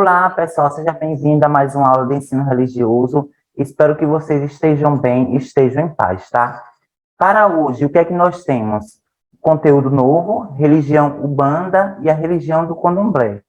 Olá, pessoal, seja bem-vindo a mais uma aula de ensino religioso. Espero que vocês estejam bem e estejam em paz, tá? Para hoje, o que é que nós temos? Conteúdo novo, religião Umbanda e a religião do Candomblé.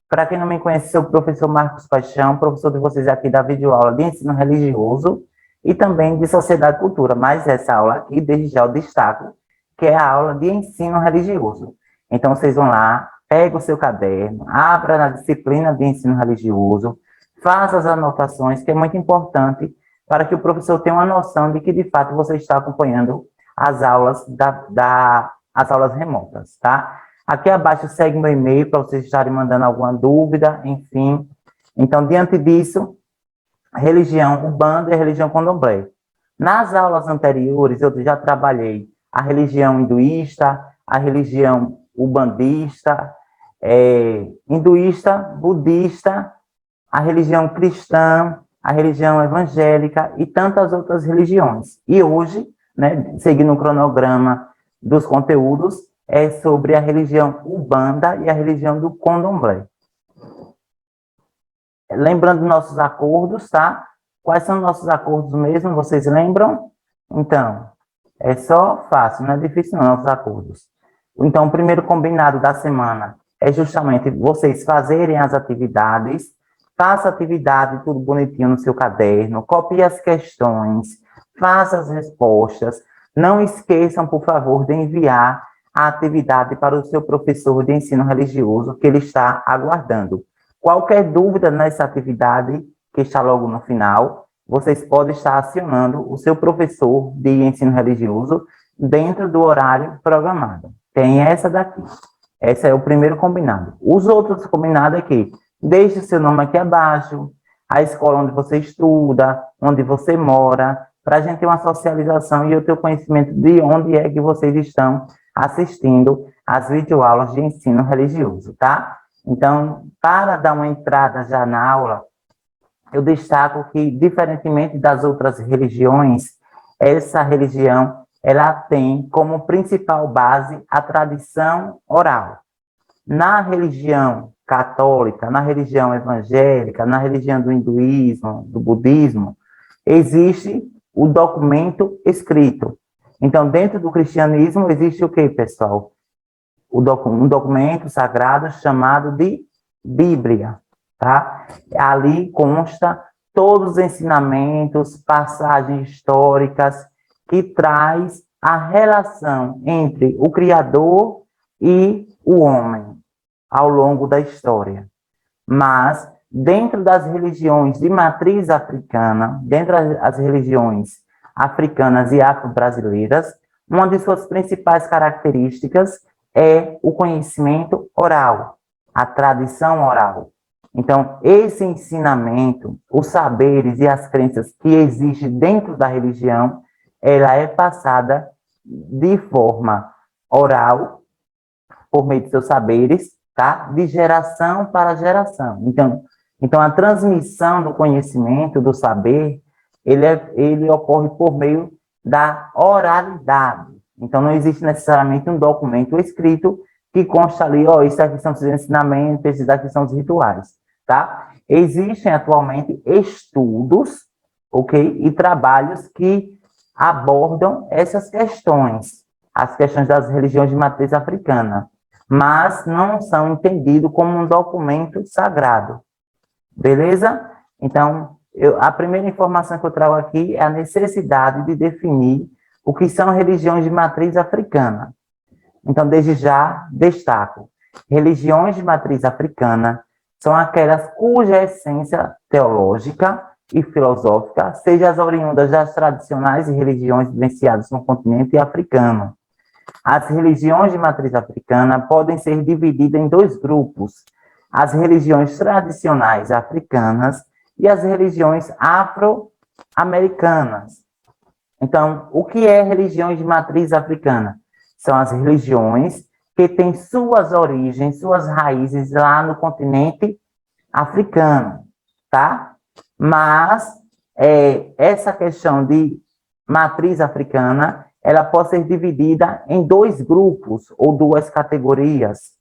Para quem não me conhece, sou o professor Marcos Paixão, professor de vocês aqui da videoaula de ensino religioso e também de sociedade e cultura, mas essa aula aqui, desde já eu destaco, que é a aula de ensino religioso. Então, vocês vão lá, pega o seu caderno, abra na disciplina de ensino religioso, faça as anotações, que é muito importante para que o professor tenha uma noção de que, de fato, você está acompanhando as aulas, as aulas remotas, tá? Aqui abaixo segue meu e-mail para vocês estarem mandando alguma dúvida, enfim. Então, diante disso, religião Umbanda e religião Candomblé. Nas aulas anteriores, eu já trabalhei a religião hinduísta, a religião ubandista, hinduísta, budista, a religião cristã, a religião evangélica e tantas outras religiões. E hoje, né, seguindo o cronograma dos conteúdos, é sobre a religião Umbanda e a religião do Candomblé. Lembrando nossos acordos, tá? Quais são nossos acordos mesmo? Vocês lembram? Então, é só fácil, não é difícil não, nossos acordos. Então, o primeiro combinado da semana é justamente vocês fazerem as atividades, faça a atividade tudo bonitinho no seu caderno, copie as questões, faça as respostas. Não esqueçam, por favor, de enviar a atividade para o seu professor de ensino religioso, que ele está aguardando. Qualquer dúvida nessa atividade, que está logo no final, vocês podem estar acionando o seu professor de ensino religioso dentro do horário programado. Tem essa daqui. Esse é o primeiro combinado. Os outros combinados é que deixe o seu nome aqui abaixo, a escola onde você estuda, onde você mora, para a gente ter uma socialização e eu ter o conhecimento de onde é que vocês estão assistindo às videoaulas de ensino religioso, tá? Então, para dar uma entrada já na aula, eu destaco que, diferentemente das outras religiões, essa religião, ela tem como principal base a tradição oral. Na religião católica, na religião evangélica, na religião do hinduísmo, do budismo, existe o documento escrito. Então, dentro do cristianismo, existe o quê, pessoal? Um documento sagrado chamado de Bíblia, tá? Ali consta todos os ensinamentos, passagens históricas que traz a relação entre o Criador e o homem ao longo da história. Mas, dentro das religiões de matriz africana, dentro das religiões africanas e afro-brasileiras, uma de suas principais características é o conhecimento oral, a tradição oral. Então, esse ensinamento, os saberes e as crenças que existem dentro da religião, ela é passada de forma oral, por meio de seus saberes, tá? De geração para geração. Então a transmissão do conhecimento, do saber, ele ocorre por meio da oralidade. Então, não existe necessariamente um documento escrito que consta ali, ó, isso aqui são os ensinamentos, esses aqui são os rituais, tá? Existem atualmente estudos, ok? E trabalhos que abordam essas questões, as questões das religiões de matriz africana, mas não são entendidos como um documento sagrado, beleza? Então, a primeira informação que eu trago aqui é a necessidade de definir o que são religiões de matriz africana. Então, desde já, destaco, religiões de matriz africana são aquelas cuja essência teológica e filosófica seja as oriundas das tradicionais religiões vivenciadas no continente africano. As religiões de matriz africana podem ser divididas em dois grupos, as religiões tradicionais africanas e as religiões afro-americanas. Então, o que é religiões de matriz africana? São as religiões que têm suas origens, suas raízes lá no continente africano, tá? Mas essa questão de matriz africana, ela pode ser dividida em dois grupos ou duas categorias.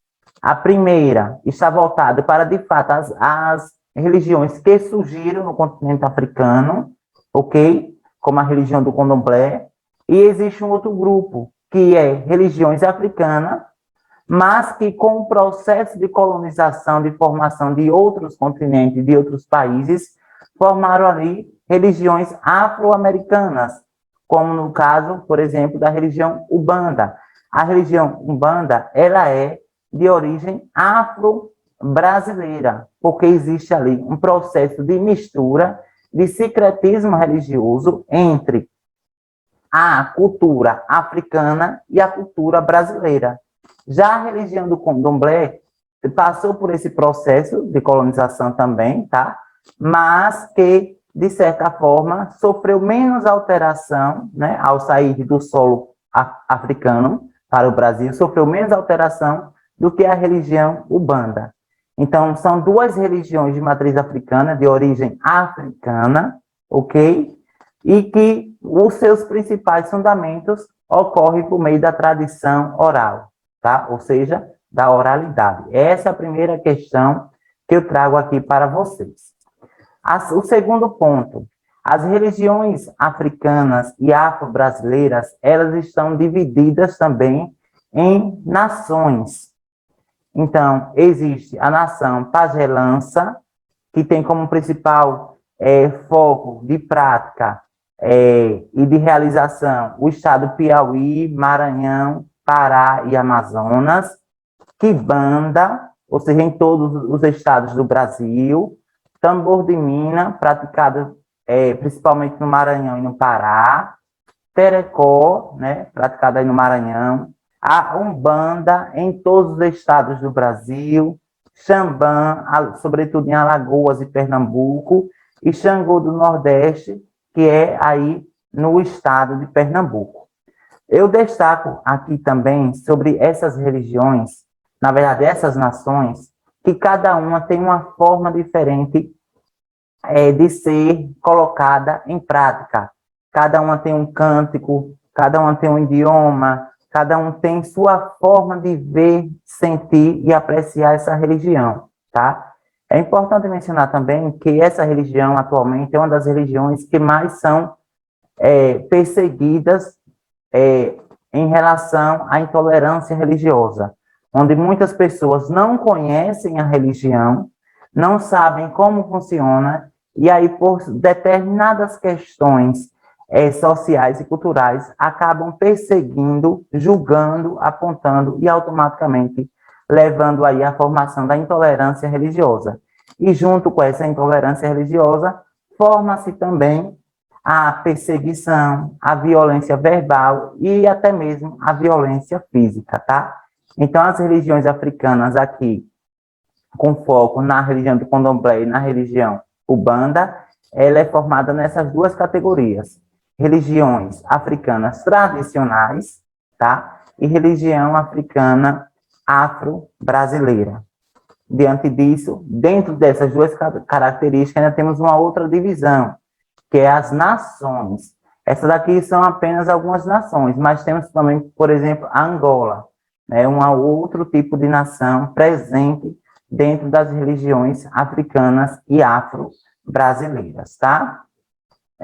A primeira está voltada para, de fato, as religiões que surgiram no continente africano, ok? Como a religião do Candomblé. E existe um outro grupo, que é religiões africanas, mas que com o processo de colonização, de formação de outros continentes, de outros países, formaram ali religiões afro-americanas, como no caso, por exemplo, da religião Umbanda. A religião Umbanda, ela é de origem afro-brasileira, porque existe ali um processo de mistura de sincretismo religioso entre a cultura africana e a cultura brasileira. Já a religião do Candomblé passou por esse processo de colonização também, tá? Mas que, de certa forma, sofreu menos alteração, né, ao sair do solo africano para o Brasil, sofreu menos alteração do que a religião Umbanda. Então, são duas religiões de matriz africana, de origem africana, ok? E que os seus principais fundamentos ocorrem por meio da tradição oral, tá? Ou seja, da oralidade. Essa é a primeira questão que eu trago aqui para vocês. O segundo ponto, as religiões africanas e afro-brasileiras, elas estão divididas também em nações. Então, existe a nação pajelança, que tem como principal foco de prática e de realização o estado Piauí, Maranhão, Pará e Amazonas, Quimbanda, ou seja, em todos os estados do Brasil, tambor de mina, praticado principalmente no Maranhão e no Pará, Terecó, né, praticado aí no Maranhão, a Umbanda em todos os estados do Brasil, Xambã, sobretudo em Alagoas e Pernambuco, e Xangô do Nordeste, que é aí no estado de Pernambuco. Eu destaco aqui também sobre essas religiões, na verdade, essas nações, que cada uma tem uma forma diferente de ser colocada em prática. Cada uma tem um cântico, cada uma tem um idioma, cada um tem sua forma de ver, sentir e apreciar essa religião, tá? É importante mencionar também que essa religião, atualmente, é uma das religiões que mais são perseguidas em relação à intolerância religiosa, onde muitas pessoas não conhecem a religião, não sabem como funciona, e aí, por determinadas questões sociais e culturais, acabam perseguindo, julgando, apontando e automaticamente levando aí à formação da intolerância religiosa. E junto com essa intolerância religiosa, forma-se também a perseguição, a violência verbal e até mesmo a violência física, tá? Então, as religiões africanas aqui, com foco na religião do Candomblé e na religião Umbanda, ela é formada nessas duas categorias: religiões africanas tradicionais, tá? E religião africana afro-brasileira. Diante disso, dentro dessas duas características, ainda temos uma outra divisão, que é as nações. Essas daqui são apenas algumas nações, mas temos também, por exemplo, a Angola, né, um outro tipo de nação presente dentro das religiões africanas e afro-brasileiras, tá?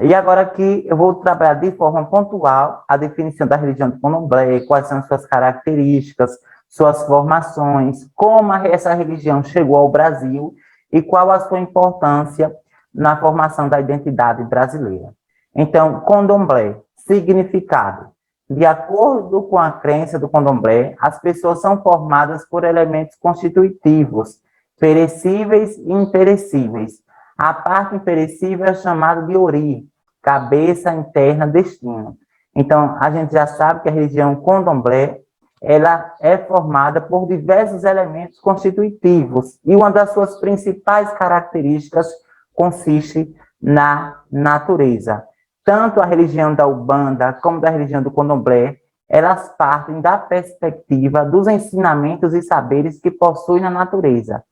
E agora aqui eu vou trabalhar de forma pontual a definição da religião do Candomblé, quais são suas características, suas formações, como essa religião chegou ao Brasil e qual a sua importância na formação da identidade brasileira. Então, Candomblé, significado. De acordo com a crença do Candomblé, as pessoas são formadas por elementos constitutivos, perecíveis e imperecíveis. A parte imperecível é chamada de ori, cabeça interna, destino. Então, a gente já sabe que a religião Candomblé, ela é formada por diversos elementos constitutivos, e uma das suas principais características consiste na natureza. Tanto a religião da Umbanda como da religião do Candomblé, elas partem da perspectiva dos ensinamentos e saberes que possuem na natureza.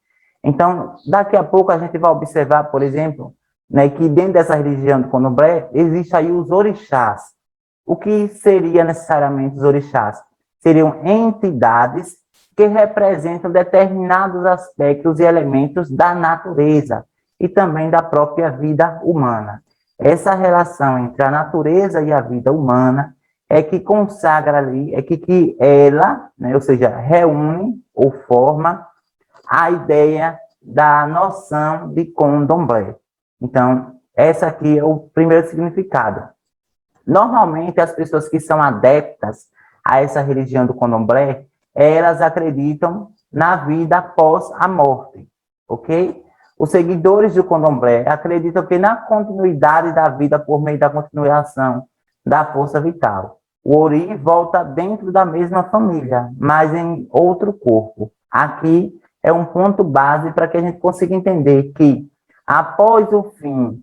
Então, daqui a pouco a gente vai observar, por exemplo, né, que dentro dessa religião do Candomblé, existe aí os orixás. O que seria necessariamente os orixás? Seriam entidades que representam determinados aspectos e elementos da natureza e também da própria vida humana. Essa relação entre a natureza e a vida humana é que consagra ali, é que ela, né, ou seja, reúne ou forma a ideia da noção de candomblé. Então, essa aqui é o primeiro significado. Normalmente, as pessoas que são adeptas a essa religião do candomblé, elas acreditam na vida após a morte, ok? Os seguidores do candomblé acreditam que na continuidade da vida por meio da continuação da força vital. O ori volta dentro da mesma família, mas em outro corpo. Aqui é um ponto base para que a gente consiga entender que após o fim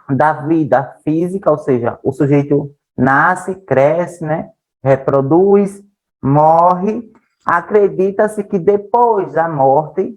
da vida física, ou seja, o sujeito nasce, cresce, né, reproduz, morre, acredita-se que depois da morte,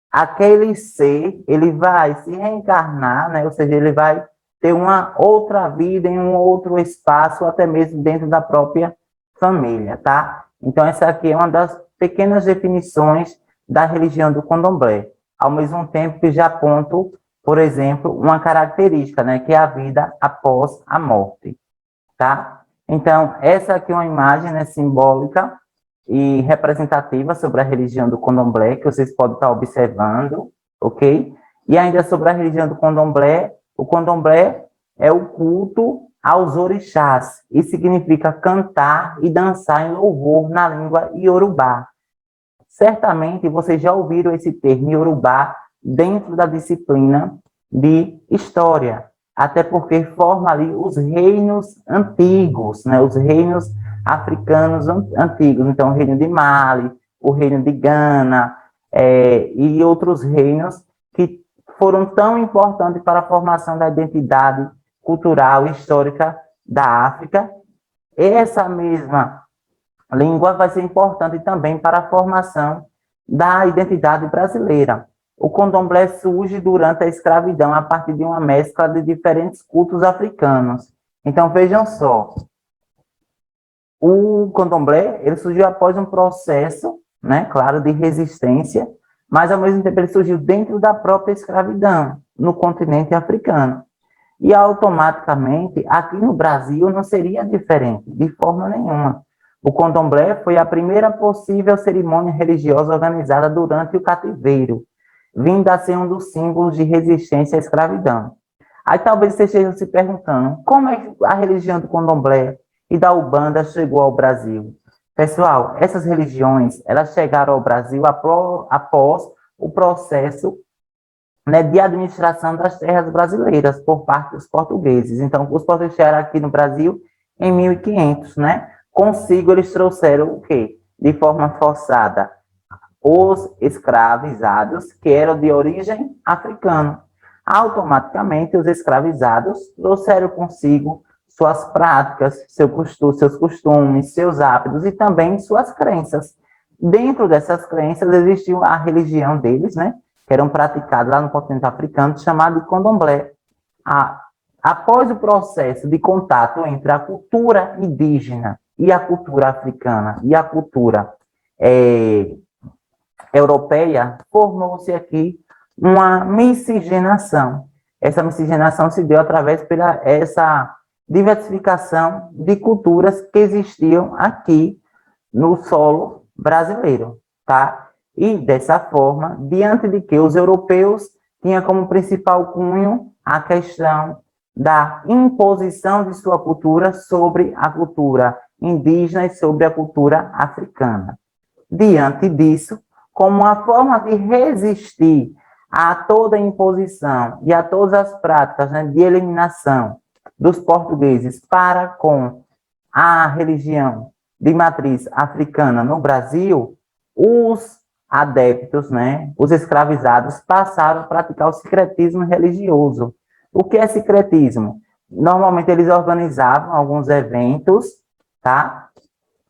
aquele ser, ele vai se reencarnar, né, ou seja, ele vai ter uma outra vida em um outro espaço, até mesmo dentro da própria família, tá? Então, essa aqui é uma das pequenas definições da religião do candomblé, ao mesmo tempo que já aponto, por exemplo, uma característica, né, que é a vida após a morte, tá? Então, essa aqui é uma imagem, né, simbólica e representativa sobre a religião do candomblé, que vocês podem estar observando, ok? E ainda sobre a religião do candomblé, o candomblé é o culto aos orixás, e significa cantar e dançar em louvor na língua iorubá. Certamente vocês já ouviram esse termo iorubá dentro da disciplina de história, até porque forma ali os reinos antigos, né? Os reinos africanos antigos, então o reino de Mali, o reino de Gana, e outros reinos que foram tão importantes para a formação da identidade cultural e histórica da África. Essa mesma língua vai ser importante também para a formação da identidade brasileira. O candomblé surge durante a escravidão a partir de uma mescla de diferentes cultos africanos. Então, vejam só, o candomblé ele surgiu após um processo, né, claro, de resistência, mas, ao mesmo tempo, ele surgiu dentro da própria escravidão, no continente africano. E, automaticamente, aqui no Brasil não seria diferente, de forma nenhuma. O candomblé foi a primeira possível cerimônia religiosa organizada durante o cativeiro, vindo a ser um dos símbolos de resistência à escravidão. Aí talvez vocês estejam se perguntando, como é que a religião do candomblé e da Umbanda chegou ao Brasil? Pessoal, essas religiões, elas chegaram ao Brasil após o processo, né, de administração das terras brasileiras por parte dos portugueses. Então, os portugueses chegaram aqui no Brasil em 1500, né? Consigo eles trouxeram o quê? De forma forçada, os escravizados, que eram de origem africana. Automaticamente, os escravizados trouxeram consigo suas práticas, seus costumes, seus hábitos e também suas crenças. Dentro dessas crenças existiu a religião deles, né, que eram praticadas lá no continente africano, chamada de candomblé. Após o processo de contato entre a cultura indígena e a cultura africana e a cultura europeia, formou-se aqui uma miscigenação. Essa miscigenação se deu através essa diversificação de culturas que existiam aqui no solo brasileiro, tá? E dessa forma, diante de que os europeus tinham como principal cunho a questão da imposição de sua cultura sobre a cultura indígena e sobre a cultura africana. Diante disso, como uma forma de resistir a toda a imposição e a todas as práticas, né, de eliminação dos portugueses para com a religião de matriz africana no Brasil, os adeptos, né, os escravizados, passaram a praticar o sincretismo religioso. O que é sincretismo? Normalmente eles organizavam alguns eventos, tá?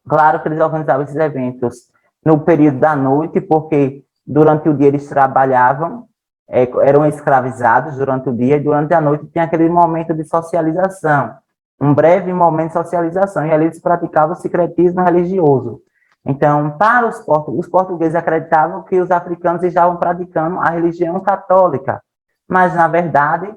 Claro que eles organizavam esses eventos no período da noite, porque durante o dia eles trabalhavam, eram escravizados durante o dia, e durante a noite tinha aquele momento de socialização, um breve momento de socialização, e ali eles praticavam o sincretismo religioso. Então, para os portugueses acreditavam que os africanos estavam praticando a religião católica, mas, na verdade,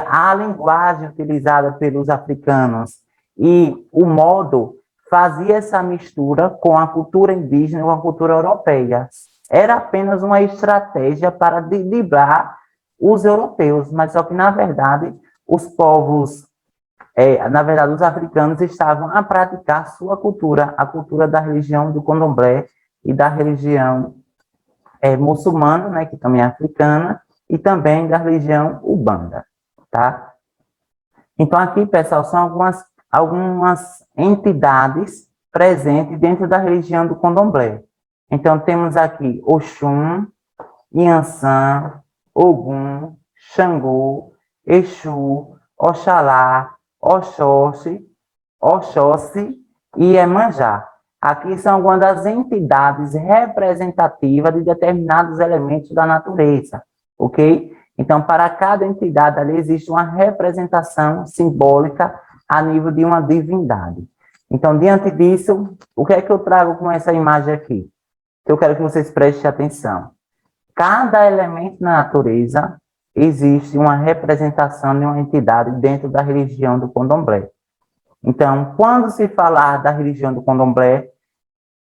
a linguagem utilizada pelos africanos e o modo fazia essa mistura com a cultura indígena e com a cultura europeia. Era apenas uma estratégia para driblar os europeus, mas só que, na verdade, os povos, os africanos estavam a praticar sua cultura, a cultura da religião do candomblé e da religião muçulmana, né, que também é africana, e também da religião ubanda, tá? Então, aqui, pessoal, são algumas entidades presentes dentro da religião do candomblé. Então, temos aqui Oxum, Inhansã, Ogum, Xangô, Exu, Oxalá, Oxóssi, Oxóssi e Iemanjá. Aqui são algumas das entidades representativas de determinados elementos da natureza, ok? Então, para cada entidade ali existe uma representação simbólica a nível de uma divindade. Então, diante disso, o que é que eu trago com essa imagem aqui? Eu quero que vocês prestem atenção. Cada elemento na natureza existe uma representação de uma entidade dentro da religião do candomblé. Então, quando se falar da religião do candomblé,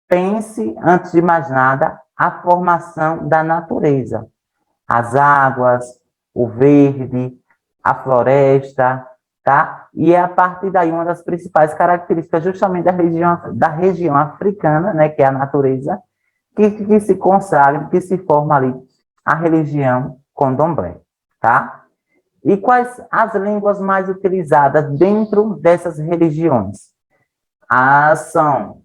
pense, antes de mais nada, a formação da natureza. As águas, o verde, a floresta, tá? E é a partir daí uma das principais características justamente da região africana, né, que é a natureza, que se consagra, que se forma ali a religião candomblé, tá? E quais as línguas mais utilizadas dentro dessas religiões? São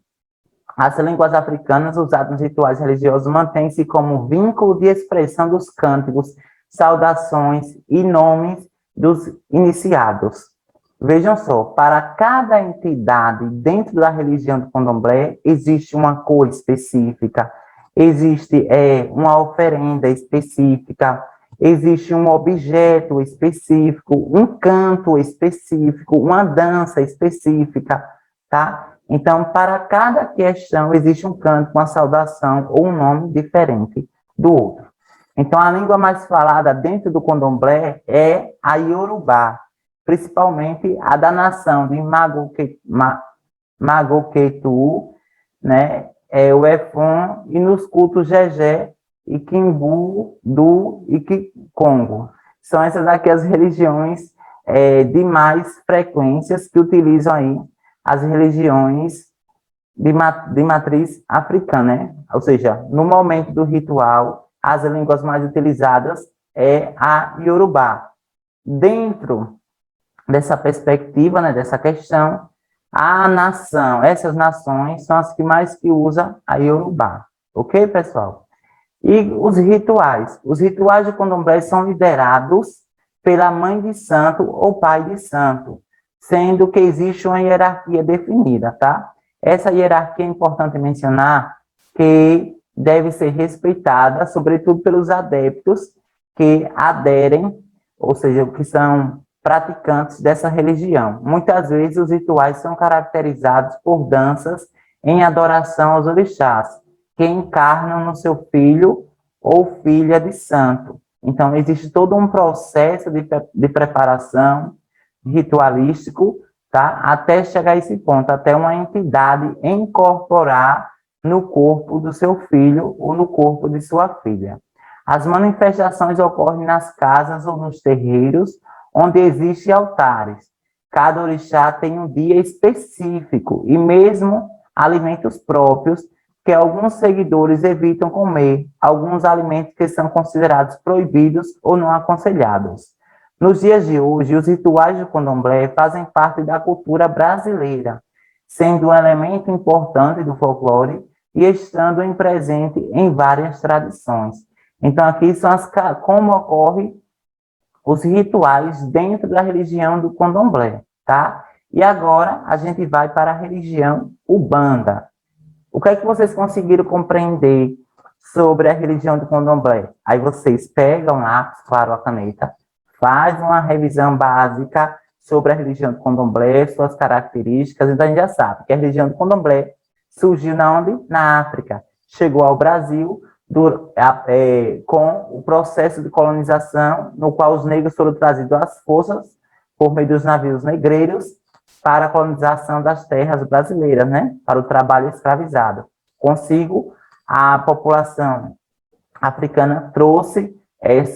as línguas africanas usadas nos rituais religiosos mantêm-se como vínculo de expressão dos cânticos, saudações e nomes dos iniciados. Vejam só, para cada entidade dentro da religião do candomblé, existe uma cor específica, existe uma oferenda específica, existe um objeto específico, um canto específico, uma dança específica, tá? Então, para cada questão, existe um canto, uma saudação ou um nome diferente do outro. Então, a língua mais falada dentro do candomblé é a Iorubá, principalmente a da nação de Magoquetu, né, o Efon, e nos cultos Jejé, e Quimbu, Du e Kikongo. São essas aqui as religiões de mais frequências que utilizam aí as religiões de matriz africana, né? Ou seja, no momento do ritual, as línguas mais utilizadas é a Iorubá. Dentro dessa perspectiva, né, dessa questão, essas nações são as que mais usam a Iorubá. Ok, pessoal? E os rituais? Os rituais de candomblé são liderados pela mãe de santo ou pai de santo, sendo que existe uma hierarquia definida, tá? Essa hierarquia é importante mencionar que deve ser respeitada, sobretudo pelos adeptos que aderem, ou seja, que são praticantes dessa religião. Muitas vezes os rituais são caracterizados por danças em adoração aos orixás, que encarnam no seu filho ou filha de santo. Então, existe todo um processo de preparação ritualístico, tá? Até chegar a esse ponto, até uma entidade incorporar no corpo do seu filho ou no corpo de sua filha. As manifestações ocorrem nas casas ou nos terreiros, onde existem altares. Cada orixá tem um dia específico e mesmo alimentos próprios que alguns seguidores evitam comer, alguns alimentos que são considerados proibidos ou não aconselhados. Nos dias de hoje, os rituais do candomblé fazem parte da cultura brasileira, sendo um elemento importante do folclore e estando presente em várias tradições. Então, aqui são como ocorrem os rituais dentro da religião do candomblé, tá? E agora a gente vai para a religião ubanda. O que é que vocês conseguiram compreender sobre a religião do candomblé? Aí vocês pegam lápis, claro, a caneta, faz uma revisão básica sobre a religião do candomblé, suas características, então a gente já sabe que a religião do candomblé surgiu na onde? Na África. Chegou ao Brasil com o processo de colonização, no qual os negros foram trazidos às forças por meio dos navios negreiros para a colonização das terras brasileiras, né? Para o trabalho escravizado. Consigo, a população africana trouxe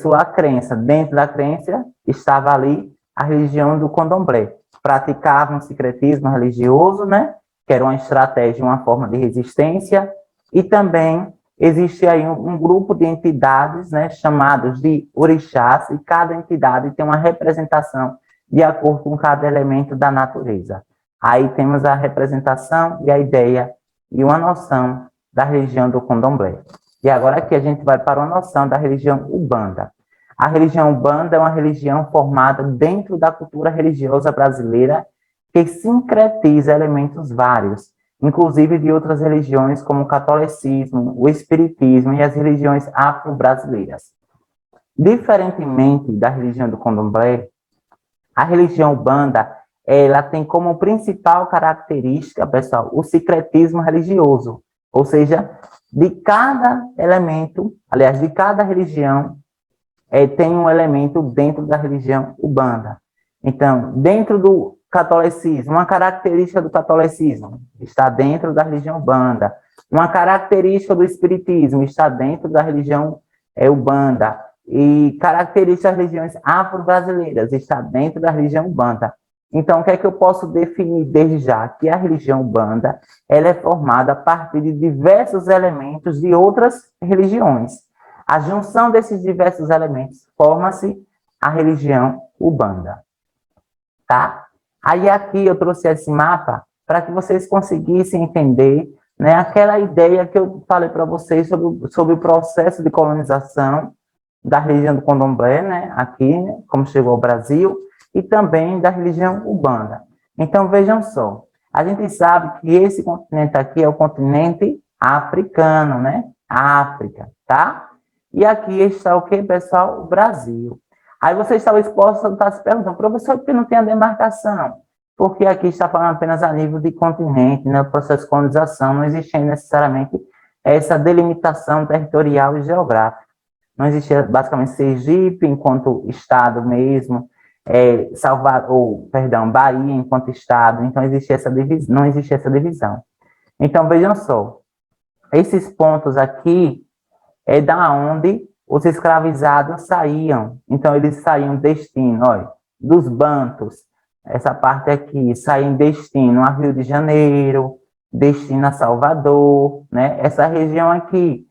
sua crença. Dentro da crença estava ali a religião do candomblé. Praticavam um secretismo religioso, né? Que era uma estratégia, uma forma de resistência, e também existe aí um grupo de entidades, né, chamados de orixás, e cada entidade tem uma representação de acordo com cada elemento da natureza. Aí temos a representação e a ideia e uma noção da religião do candomblé. E agora aqui a gente vai para uma noção da religião Umbanda. A religião Umbanda é uma religião formada dentro da cultura religiosa brasileira que sincretiza elementos vários, inclusive de outras religiões como o catolicismo, o espiritismo e as religiões afro-brasileiras. Diferentemente da religião do candomblé, a religião Umbanda, ela tem como principal característica, pessoal, o sincretismo religioso, ou seja, de cada elemento, aliás, de cada religião, tem um elemento dentro da religião Umbanda. Então, dentro do catolicismo, uma característica do catolicismo está dentro da religião Umbanda. Uma característica do espiritismo está dentro da religião Umbanda. E características das religiões afro-brasileiras está dentro da religião Umbanda. Então, o que é que eu posso definir desde já? Que a religião Umbanda, ela é formada a partir de diversos elementos de outras religiões. A junção desses diversos elementos forma-se a religião Umbanda. Tá? Aí aqui eu trouxe esse mapa para que vocês conseguissem entender, né, aquela ideia que eu falei para vocês sobre o processo de colonização da religião do candomblé, né, aqui, como chegou ao Brasil, e também da religião Umbanda. Então, vejam só, a gente sabe que esse continente aqui é o continente africano, né, África, tá? E aqui está o que, pessoal? O Brasil. Aí vocês talvez possam estar se perguntando, professor, por que não tem a demarcação? Porque aqui está falando apenas a nível de continente, né? O processo de colonização, não existe necessariamente essa delimitação territorial e geográfica. Não existia basicamente Sergipe enquanto estado mesmo, Bahia enquanto estado, então existe essa divisão, não existe essa divisão. Então vejam só, esses pontos aqui é da onde os escravizados saíam. Então eles saíam destino, olha, dos bantos, essa parte aqui, saíam destino a Rio de Janeiro, destino a Salvador, né? Essa região aqui,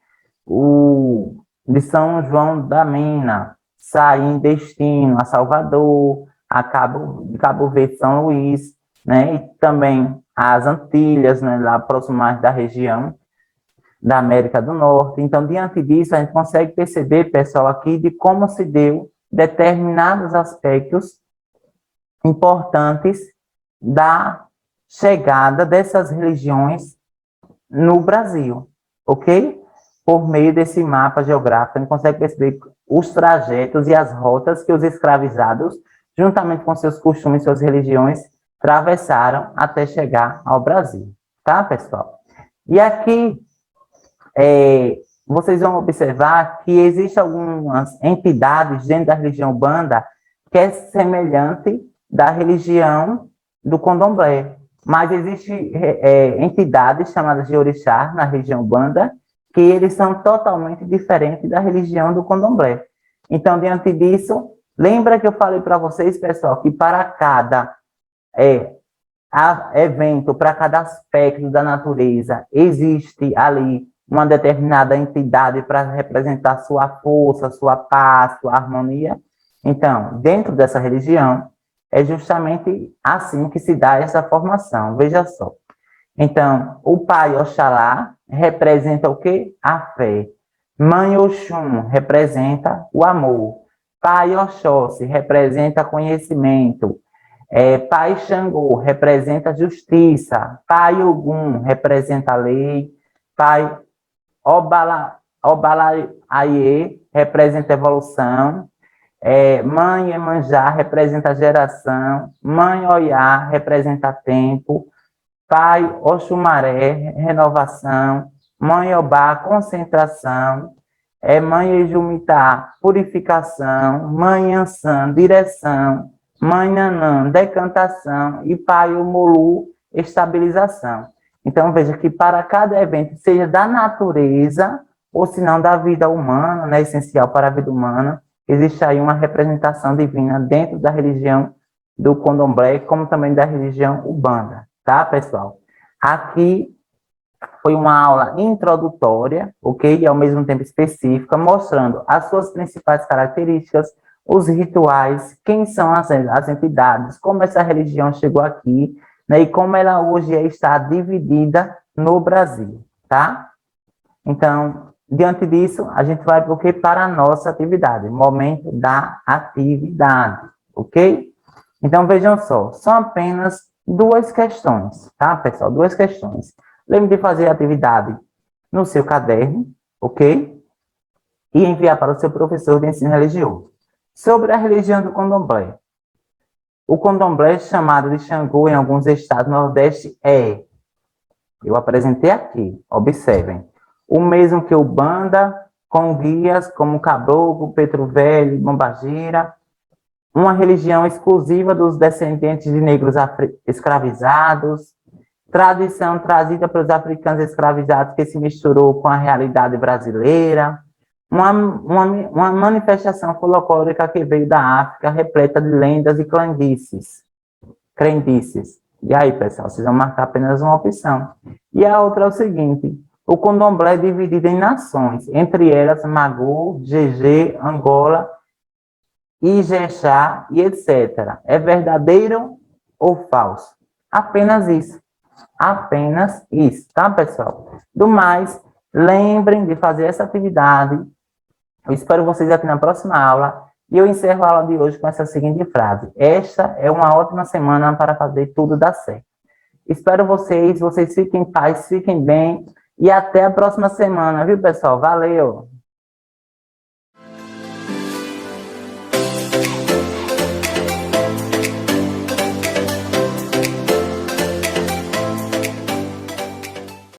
de São João da Mina, sai em destino a Salvador, a Cabo Verde, São Luís, né? E também as Antilhas, né? Lá próximo mais da região da América do Norte. Então, diante disso, a gente consegue perceber, pessoal, aqui de como se deu determinados aspectos importantes da chegada dessas religiões no Brasil, ok? Por meio desse mapa geográfico, a gente consegue perceber os trajetos e as rotas que os escravizados, juntamente com seus costumes e suas religiões, atravessaram até chegar ao Brasil, tá, pessoal? E aqui, vocês vão observar que existem algumas entidades dentro da religião Umbanda que é semelhante da religião do candomblé, mas existem entidades chamadas de orixás na região Umbanda que eles são totalmente diferentes da religião do candomblé. Então, diante disso, lembra que eu falei para vocês, pessoal, que para cada evento, para cada aspecto da natureza, existe ali uma determinada entidade para representar sua força, sua paz, sua harmonia. Então, dentro dessa religião, é justamente assim que se dá essa formação. Veja só. Então, o pai Oxalá representa o quê? A fé. Mãe Oxum representa o amor. Pai Oxóssi representa conhecimento. Pai Xangô representa justiça. Pai Ogum representa a lei. Pai Obalaie representa evolução. Mãe Emanjá representa geração. Mãe Oiá representa tempo. Pai, Oxumaré, renovação. Mãe, Obá, concentração. Mãe, Ejumitá, purificação. Mãe, Ansã, direção. Mãe, Nanã, decantação. E Pai, Omolu, estabilização. Então, veja que para cada evento, seja da natureza, ou se não da vida humana, né, essencial para a vida humana, existe aí uma representação divina dentro da religião do Candomblé, como também da religião Umbanda, tá, pessoal? Aqui foi uma aula introdutória, ok? E ao mesmo tempo específica, mostrando as suas principais características, os rituais, quem são as entidades, como essa religião chegou aqui, né? E como ela hoje está dividida no Brasil, tá? Então, diante disso, a gente vai para a nossa atividade, momento da atividade, ok? Então, vejam só, são apenas duas questões, tá, pessoal? Duas questões. Lembre de fazer a atividade no seu caderno, ok? E enviar para o seu professor de ensino religioso. Sobre a religião do Candomblé. O Candomblé, chamado de Xangô em alguns estados do Nordeste, eu apresentei aqui, observem, o mesmo que o Banda, com guias como Caboclo, Petro Velho, Bombagira, uma religião exclusiva dos descendentes de negros escravizados, tradição trazida pelos africanos escravizados que se misturou com a realidade brasileira, uma manifestação folclórica que veio da África, repleta de lendas e crendices. E aí, pessoal, vocês vão marcar apenas uma opção. E a outra é o seguinte, o Candomblé é dividido em nações, entre elas Magô, GG, Angola, Ijexá e etc. É verdadeiro ou falso? Apenas isso. Apenas isso, tá, pessoal? Do mais, lembrem de fazer essa atividade. Eu espero vocês aqui na próxima aula. E eu encerro a aula de hoje com essa seguinte frase. Esta é uma ótima semana para fazer tudo dar certo. Espero vocês fiquem em paz, fiquem bem. E até a próxima semana, viu, pessoal? Valeu!